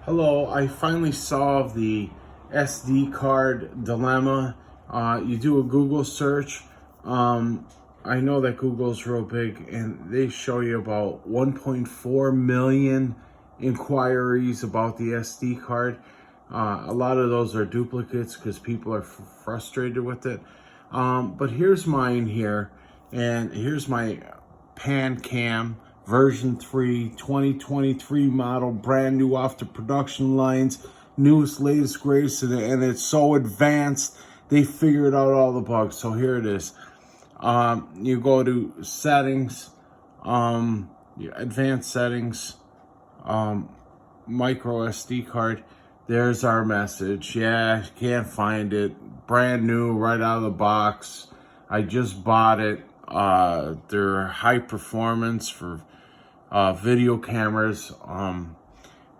Hello, I finally solved the SD card dilemma. You do a Google search. I know that Google's real big and they show you about 1.4 million inquiries about the SD card. A lot of those are duplicates because people are frustrated with it. But here's mine here, and here's my pan cam version 3 2023 model, brand new off the production lines, newest, latest, greatest, and it's so advanced they figured out all the bugs. So here it is. You go to settings, advanced settings, micro SD card. There's our message. Yeah, can't find it. Brand new, right out of the box. I just bought it. They're high performance for video cameras.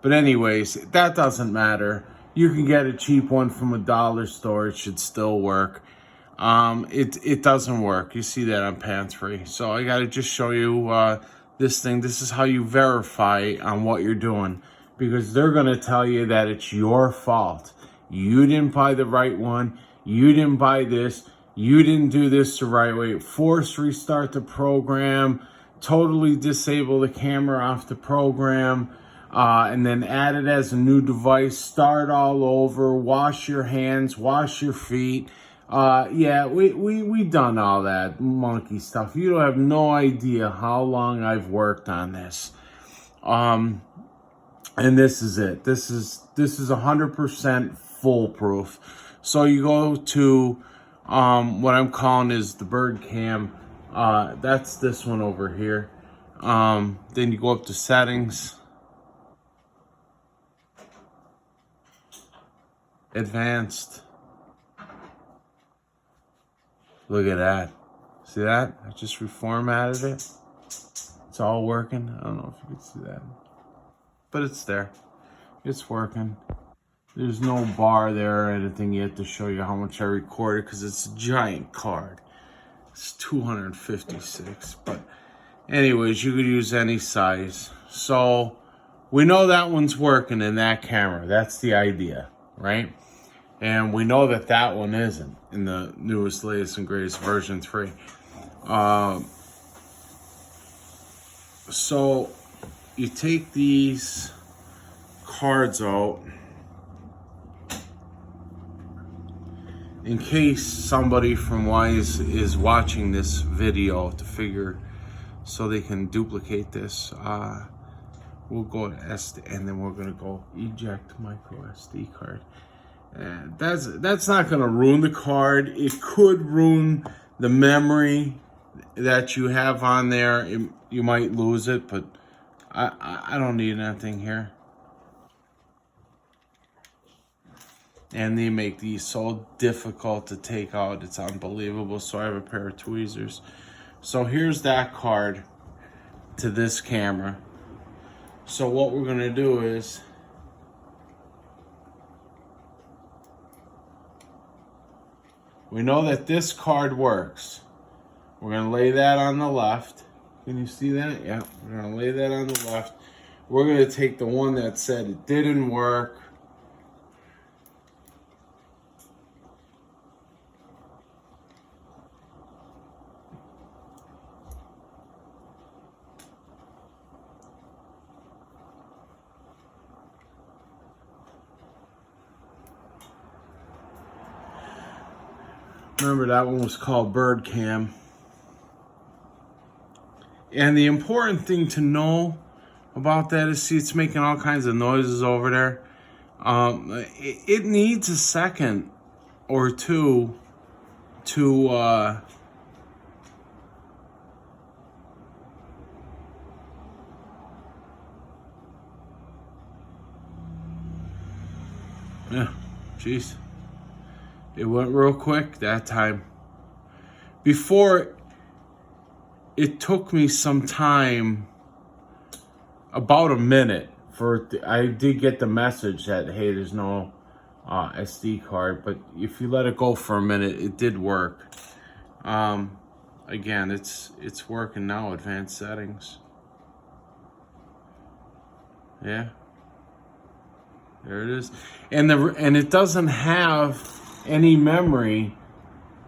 But anyways, that doesn't matter. You can get a cheap one from a dollar store. It should still work. It doesn't work. You see that on Pan3. So I got to just show you this thing. This is how you verify on what you're doing, because they're going to tell you that it's your fault. You didn't buy the right one. You didn't buy this. You didn't do this the right way. Force restart the program. Totally disable the camera off the program. And then add it as a new device. Start all over. Wash your hands. Wash your feet. Yeah, we done all that monkey stuff. You don't have no idea how long I've worked on this. And this is it. This is 100% foolproof. So you go to what I'm calling is the bird cam. That's this one over here. Then you go up to settings, advanced. Look at that. See that? I just reformatted it. It's all working. I don't know if you can see that, but it's there. It's working. There's no bar there or anything yet to show you how much I recorded, because it's a giant card. It's 256. But anyways, you could use any size. So we know that one's working in that camera. That's the idea, right? And we know that that one isn't in the newest, latest, and greatest version 3. So you take these cards out in case somebody from WYZE is watching this video to figure, so they can duplicate this. We'll go to SD, and then we're gonna go eject micro SD card. And that's not gonna ruin the card. It could ruin the memory that you have on there. You might lose it, but I don't need anything here. And they make these so difficult to take out. It's unbelievable. So I have a pair of tweezers. So here's that card to this camera. So what we're gonna do is, we know that this card works. We're gonna lay that on the left. Can you see that? Yeah, we're gonna lay that on the left. We're gonna take the one that said it didn't work. Remember, that one was called bird cam. And the important thing to know about that is, see, it's making all kinds of noises over there. It needs a second or two to yeah, jeez. It went real quick that time. Before, it took me some time, about a minute, for I did get the message that, hey, there's no SD card, but if you let it go for a minute, it did work. Again, it's working now. Advanced settings. Yeah. There it is. And it doesn't have any memory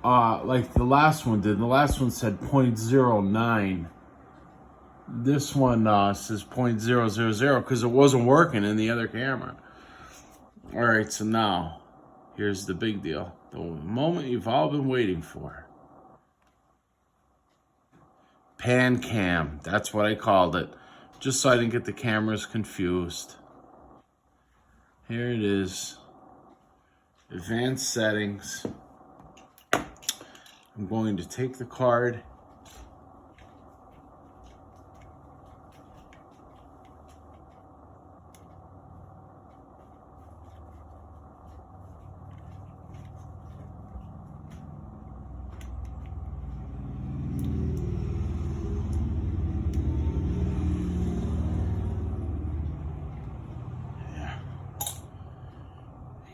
like the last one did. The last one said 0.09. This one says 0.000 because it wasn't working in the other camera. All right, so now here's the big deal. The moment you've all been waiting for. Pan cam, that's what I called it. Just so I didn't get the cameras confused. Here it is. Advanced settings. I'm going to take the card.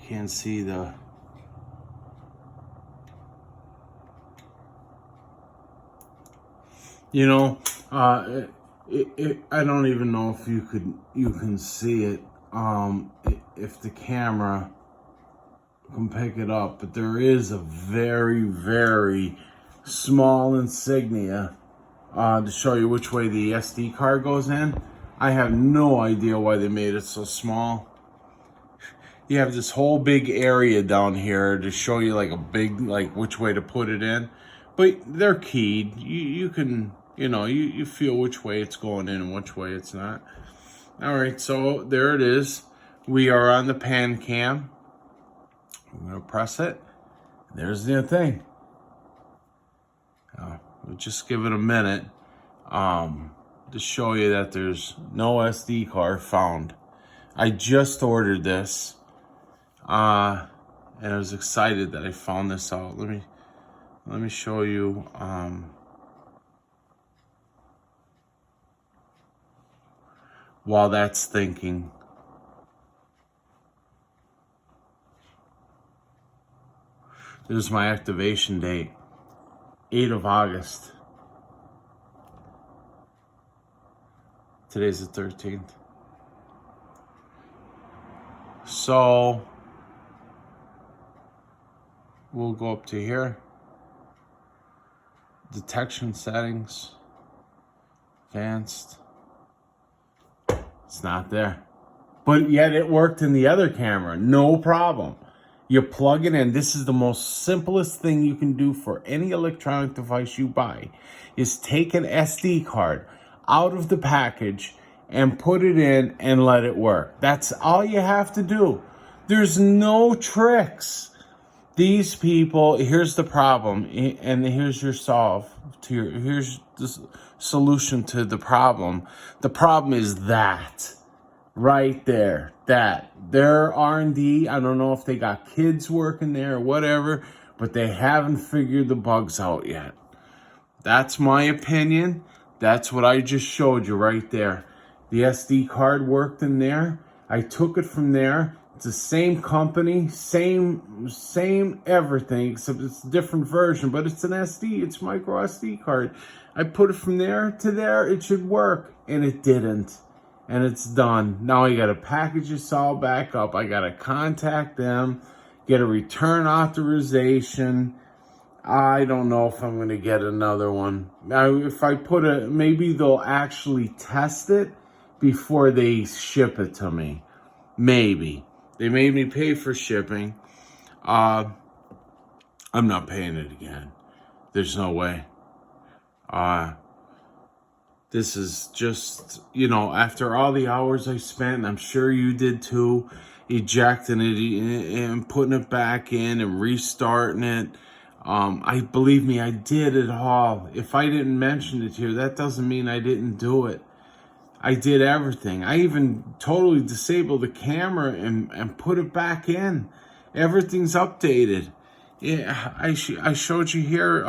Can't see the I don't even know if you can see it if the camera can pick it up, but there is a very, very small insignia to show you which way the SD card goes in. I have no idea why they made it so small. You have this whole big area down here to show you like a big, like which way to put it in. But they're keyed. You can, you feel which way it's going in and which way it's not. All right, so there it is. We are on the pan cam. I'm gonna press it. There's the thing. We'll just give it a minute to show you that there's no SD card found. I just ordered this. And I was excited that I found this out. Let me show you while that's thinking. There's my activation date, 8th of August. Today's the 13th. So we'll go up to here. Detection settings. Advanced. It's not there. But yet it worked in the other camera. No problem. You plug it in. This is the most simplest thing you can do for any electronic device you buy. Is take an SD card out of the package and put it in and let it work. That's all you have to do. There's no tricks. These people, here's the problem, and here's your here's the solution to the problem. The problem is that, right there, that. Their R&D, I don't know if they got kids working there or whatever, but they haven't figured the bugs out yet. That's my opinion. That's what I just showed you right there. The SD card worked in there. I took it from there. It's the same company, same everything, except it's a different version, but it's an SD, it's micro SD card. I put it from there to there, it should work, and it didn't. And it's done. Now I gotta package this all back up. I gotta contact them, get a return authorization. I don't know if I'm gonna get another one. Now, if I maybe they'll actually test it before they ship it to me. Maybe. They made me pay for shipping. I'm not paying it again. There's no way. This is just, after all the hours I spent, I'm sure you did too, ejecting it and putting it back in and restarting it. Believe me, I did it all. If I didn't mention it here, that doesn't mean I didn't do it. I did everything. I even totally disabled the camera and put it back in. Everything's updated. Yeah, I showed you here.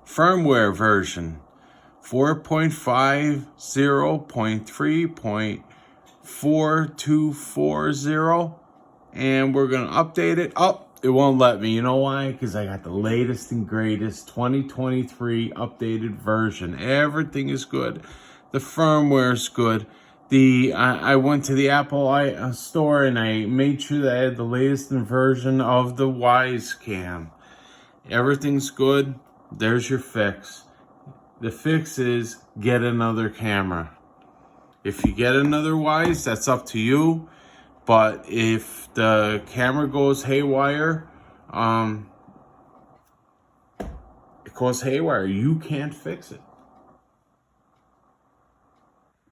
Firmware version 4.50.3.4240. And we're going to update it. Oh, it won't let me. You know why? Because I got the latest and greatest 2023 updated version. Everything is good. The firmware is good. I went to the Apple store and I made sure that I had the latest version of the WYZE cam. Everything's good. There's your fix. The fix is get another camera. If you get another WYZE, that's up to you. But if the camera goes haywire, it goes haywire. You can't fix it.